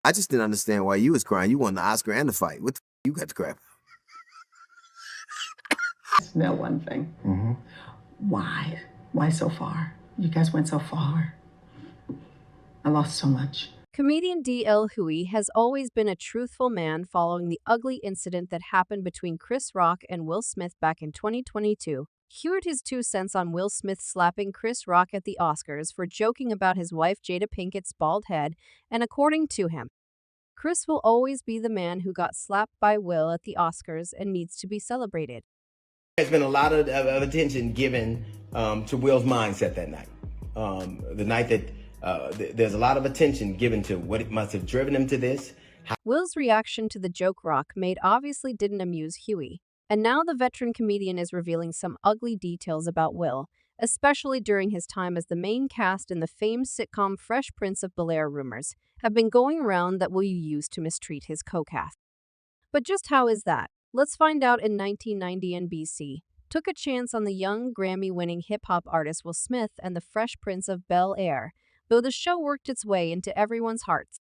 I just didn't understand why you was crying. You won the Oscar and the fight. What the you got the crap? Just know one thing. Why? Why so far? You guys went so far. I lost so much. Comedian D.L. Huey has always been a truthful man following the ugly incident that happened between Chris Rock and Will Smith back in 2022. Heard his 2 cents on Will Smith slapping Chris Rock at the Oscars for joking about his wife Jada Pinkett's bald head, and according to him, Chris will always be the man who got slapped by Will at the Oscars and needs to be celebrated. There's been a lot of attention given to Will's mindset that night. The night that there's a lot of attention given to what it must have driven him to this. Will's reaction to the joke Rock made obviously didn't amuse Huey, and now the veteran comedian is revealing some ugly details about Will, especially during his time as the main cast in the famed sitcom Fresh Prince of Bel-Air. Rumors have been going around that Will used to mistreat his co-cast. But just how is that? Let's find out. In 1990, NBC took a chance on the young Grammy-winning hip-hop artist Will Smith and the Fresh Prince of Bel-Air, though the show worked its way into everyone's hearts.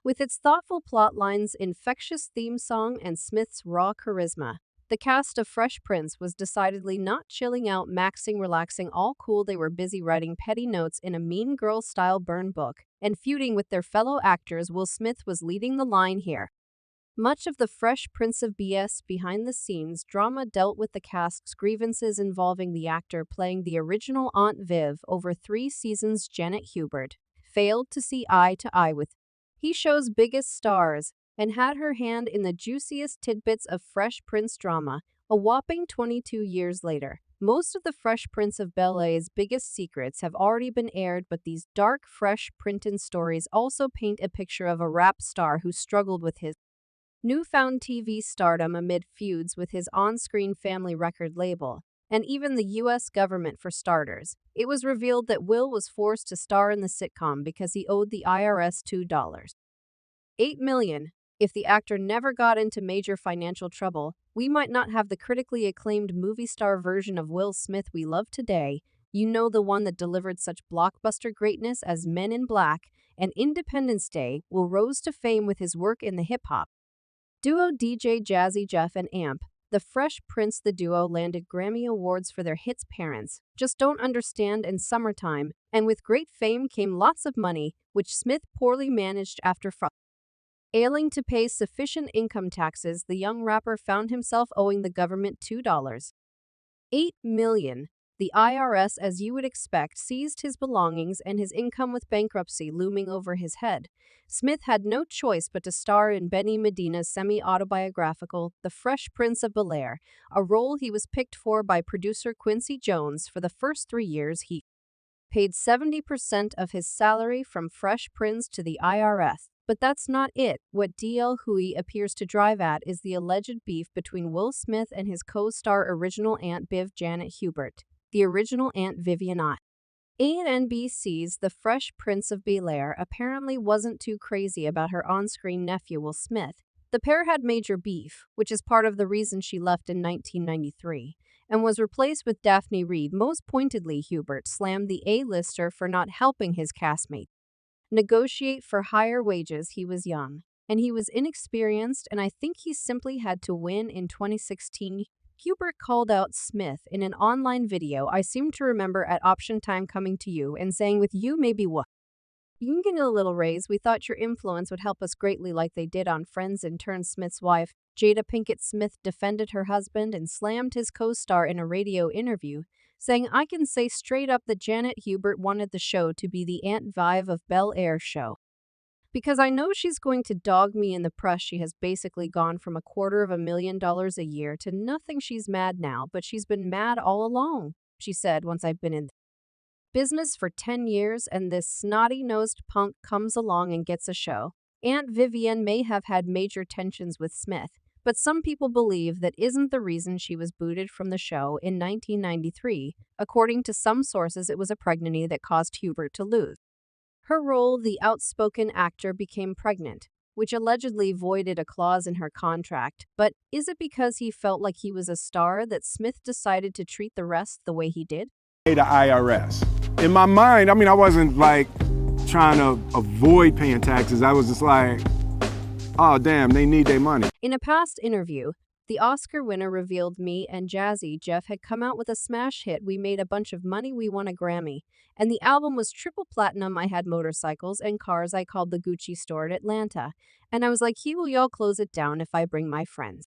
With its thoughtful plot lines, infectious theme song, and Smith's raw charisma, the cast of Fresh Prince was decidedly not chilling out, maxing, relaxing, all cool. They were busy writing petty notes in a Mean Girl-style burn book and feuding with their fellow actors. Will Smith was leading the line here. Much of the Fresh Prince of BS behind-the-scenes drama dealt with the cast's grievances involving the actor playing the original Aunt Viv over 3 seasons. Janet Hubert failed to see eye to eye with he show's biggest stars and had her hand in the juiciest tidbits of Fresh Prince drama. A whopping 22 years later, most of the Fresh Prince of Bel-Air's biggest secrets have already been aired, but these dark Fresh Prince stories also paint a picture of a rap star who struggled with his newfound TV stardom amid feuds with his on-screen family record label, and even the U.S. government. For starters, it was revealed that Will was forced to star in the sitcom because he owed the IRS $2.8 million. If the actor never got into major financial trouble, we might not have the critically acclaimed movie star version of Will Smith we love today. You know, the one that delivered such blockbuster greatness as Men in Black and Independence Day. Will rose to fame with his work in the hip-hop duo DJ Jazzy Jeff and Amp. The Fresh Prince, the duo, landed Grammy Awards for their hits Parents Just Don't Understand and Summertime, and with great fame came lots of money, which Smith poorly managed after failing to pay sufficient income taxes. The young rapper found himself owing the government $2.8 million. The IRS, as you would expect, seized his belongings and his income with bankruptcy looming over his head. Smith had no choice but to star in Benny Medina's semi-autobiographical The Fresh Prince of Bel-Air, a role he was picked for by producer Quincy Jones. For the first 3 years, he paid 70% of his salary from Fresh Prince to the IRS. But that's not it. What D.L. Huey appears to drive at is the alleged beef between Will Smith and his co-star original Aunt Viv, Janet Hubert, the original Aunt Vivian. NBC's The Fresh Prince of Bel-Air apparently wasn't too crazy about her on-screen nephew Will Smith. The pair had major beef, which is part of the reason she left in 1993, and was replaced with Daphne Reid. Most pointedly, Hubert slammed the A-lister for not helping his castmate negotiate for higher wages. He was young, and he was inexperienced, and I think he simply had to win. In 2016, Hubert called out Smith in an online video. I seem to remember at option time coming to you and saying, with you maybe what? You can get a little raise. We thought your influence would help us greatly, like they did on Friends. In turn, Smith's wife, Jada Pinkett Smith, defended her husband and slammed his co-star in a radio interview, saying, I can say straight up that Janet Hubert wanted the show to be the Aunt Viv of Bel-Air show. Because I know she's going to dog me in the press. She has basically gone from $250,000 a year to nothing. She's mad now, but she's been mad all along, she said. Once I've been in business for 10 years and this snotty-nosed punk comes along and gets a show. Aunt Vivian may have had major tensions with Smith, but some people believe that isn't the reason she was booted from the show in 1993. According to some sources, it was a pregnancy that caused Hubert to lose her role. The outspoken actor became pregnant, which allegedly voided a clause in her contract. But is it because he felt like he was a star that Smith decided to treat the rest the way he did? The IRS. In my mind, I mean, I wasn't like trying to avoid paying taxes. I was just like, oh, damn, they need their money. In a past interview, the Oscar winner revealed me and Jazzy Jeff had come out with a smash hit, We Made a Bunch of Money, We Won a Grammy. And the album was triple platinum. I had motorcycles and cars. I called the Gucci store at Atlanta. And I was like, he will y'all close it down if I bring my friends.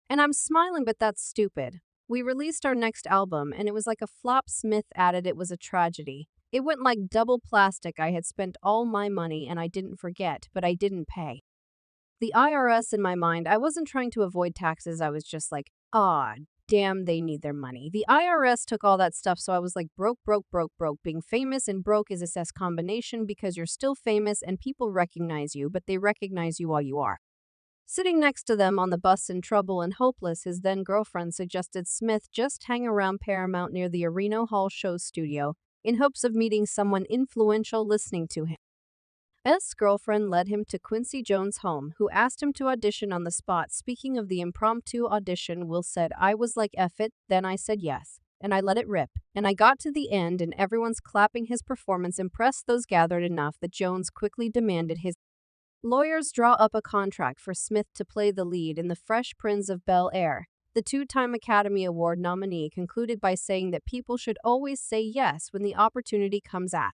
And I'm smiling, but that's stupid. We released our next album, and it was like a flop. Smith added it was a tragedy. It went like double plastic. I had spent all my money, and I didn't forget, but I didn't pay. The IRS in my mind, I wasn't trying to avoid taxes. I was just like, ah, damn, they need their money. The IRS took all that stuff, so I was like, broke. Being famous and broke is a cess combination because you're still famous and people recognize you, but they recognize you while you are. Sitting next to them on the bus in trouble and hopeless, his then girlfriend suggested Smith just hang around Paramount near the Arena Hall show studio in hopes of meeting someone influential listening to him. S. girlfriend led him to Quincy Jones' home, who asked him to audition on the spot. Speaking of the impromptu audition, Will said, I was like, F it, then I said yes, and I let it rip. And I got to the end and everyone's clapping. His performance impressed those gathered enough that Jones quickly demanded his lawyers draw up a contract for Smith to play the lead in The Fresh Prince of Bel-Air. The two-time Academy Award nominee concluded by saying that people should always say yes when the opportunity comes at.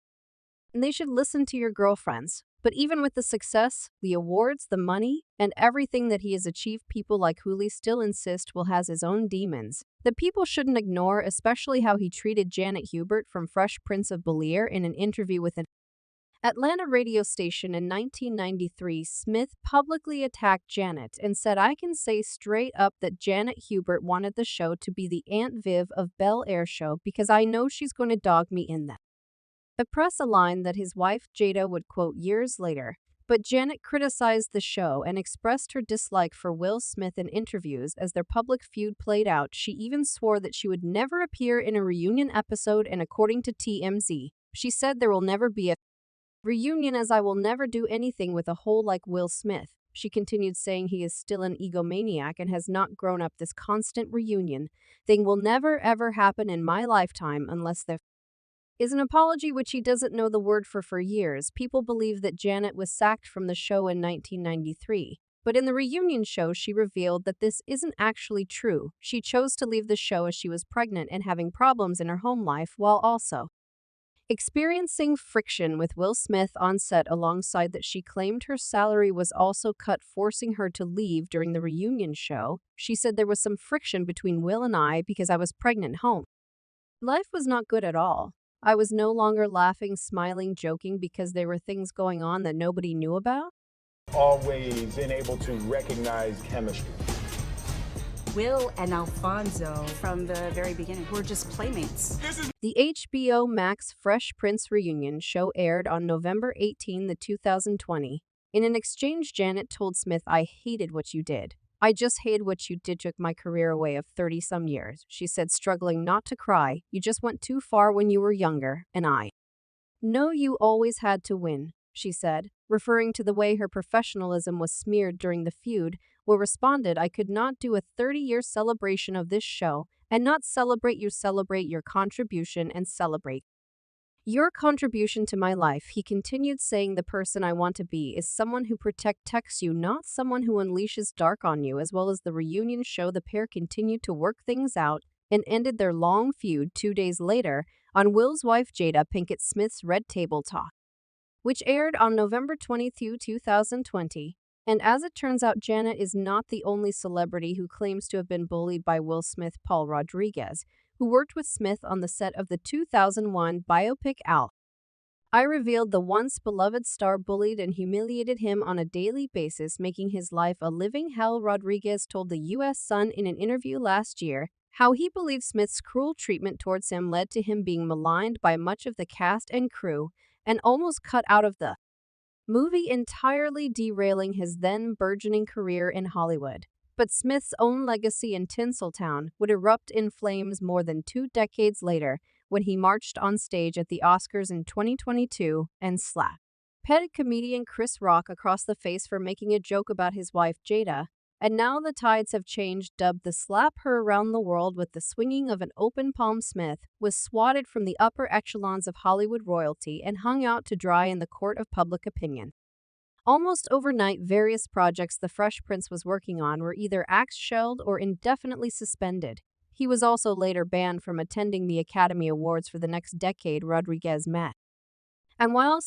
And they should listen to your girlfriends. But even with the success, the awards, the money, and everything that he has achieved, people like Hughley still insist Will has his own demons that people shouldn't ignore, especially how he treated Janet Hubert from Fresh Prince of Bel-Air in an interview with an Atlanta radio station in 1993. Smith publicly attacked Janet and said, I can say straight up that Janet Hubert wanted the show to be the Aunt Viv of Bel-Air show because I know she's going to dog me in that. The press a line that his wife Jada would quote years later, but Janet criticized the show and expressed her dislike for Will Smith in interviews as their public feud played out. She even swore that she would never appear in a reunion episode, and according to TMZ, she said there will never be a reunion as I will never do anything with a hole like Will Smith. She continued saying he is still an egomaniac and has not grown up. This constant reunion thing will never ever happen in my lifetime unless there is an apology, which he doesn't know the word for years. People believe that Janet was sacked from the show in 1993. But in the reunion show, she revealed that this isn't actually true. She chose to leave the show as she was pregnant and having problems in her home life while also experiencing friction with Will Smith on set. Alongside that, she claimed her salary was also cut, forcing her to leave during the reunion show. She said there was some friction between Will and I because I was pregnant home. Life was not good at all. I was no longer laughing, smiling, joking because there were things going on that nobody knew about. Always been able to recognize chemistry. Will and Alfonso, from the very beginning, were just playmates. The HBO Max Fresh Prince reunion show aired on November 18, 2020. In an exchange, Janet told Smith, I hated what you did. I just hated what you did, took my career away of 30-some years. She said, struggling not to cry, you just went too far when you were younger, and I know you always had to win, she said, referring to the way her professionalism was smeared during the feud. Will responded, I could not do a 30-year celebration of this show and not celebrate you. Celebrate your contribution and celebrate your contribution to my life. He continued saying, the person I want to be is someone who protects you, not someone who unleashes dark on you. As well as the reunion show, the pair continued to work things out and ended their long feud 2 days later on Will's wife Jada Pinkett Smith's Red Table Talk, which aired on November 22, 2020. And as it turns out, Janet is not the only celebrity who claims to have been bullied by Will Smith. Paul Rodriguez, who worked with Smith on the set of the 2001 biopic I revealed the once beloved star bullied and humiliated him on a daily basis, making his life a living hell. Rodriguez told the U.S. Sun in an interview last year how he believed Smith's cruel treatment towards him led to him being maligned by much of the cast and crew and almost cut out of the movie, entirely derailing his then burgeoning career in Hollywood. But Smith's own legacy in Tinseltown would erupt in flames more than 2 decades later when he marched on stage at the Oscars in 2022 and slapped comedian Chris Rock across the face for making a joke about his wife Jada. And now the tides have changed, dubbed the slap her around the world with the swinging of an open palm. Smith was swatted from the upper echelons of Hollywood royalty and hung out to dry in the court of public opinion. Almost overnight, various projects the Fresh Prince was working on were either axed-shelled or indefinitely suspended. He was also later banned from attending the Academy Awards for the next decade. Rodriguez met. And while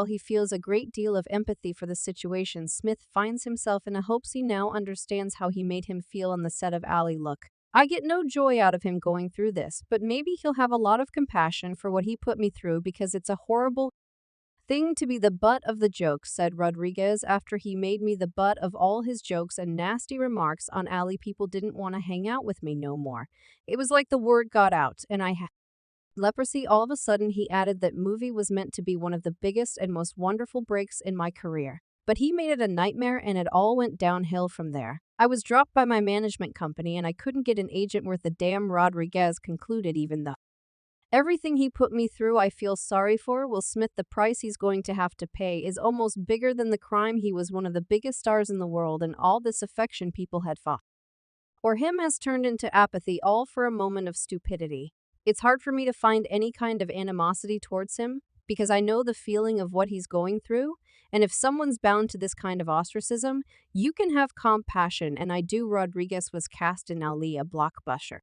he feels a great deal of empathy for the situation, Smith finds himself in a hopes he now understands how he made him feel on the set of Ali. Look, I get no joy out of him going through this, but maybe he'll have a lot of compassion for what he put me through because it's a horrible thing to be the butt of the jokes, said Rodriguez after he made me the butt of all his jokes and nasty remarks on Ali. People didn't want to hang out with me no more. It was like the word got out and I had leprosy. All of a sudden, he added that movie was meant to be one of the biggest and most wonderful breaks in my career. But he made it a nightmare and it all went downhill from there. I was dropped by my management company and I couldn't get an agent worth a damn, Rodriguez concluded. Even though everything he put me through I feel sorry for Will Smith, the price he's going to have to pay is almost bigger than the crime. He was one of the biggest stars in the world and all this affection people had fought for him has turned into apathy, all for a moment of stupidity. It's hard for me to find any kind of animosity towards him because I know the feeling of what he's going through, and if someone's bound to this kind of ostracism, you can have compassion, and I do. Rodriguez was cast in Ali, a blockbuster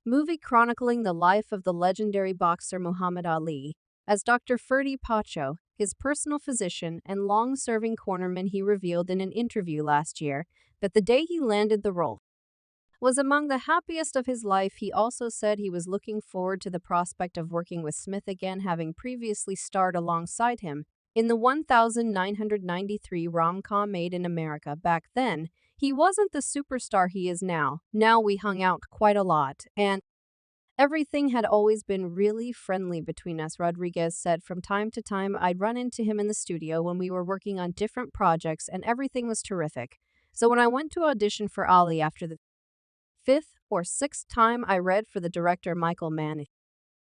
movie chronicling the life of the legendary boxer Muhammad Ali. As Dr. Ferdy Pacho, his personal physician and long-serving cornerman, he revealed in an interview last year that the day he landed the role was among the happiest of his life. He also said he was looking forward to the prospect of working with Smith again, having previously starred alongside him in the 1993 rom-com Made in America. Back then, he wasn't the superstar he is now. Now we hung out quite a lot, and everything had always been really friendly between us, Rodriguez said. From time to time, I'd run into him in the studio when we were working on different projects, and everything was terrific. So when I went to audition for Ali after the 5th or 6th time I read for the director Michael Mann,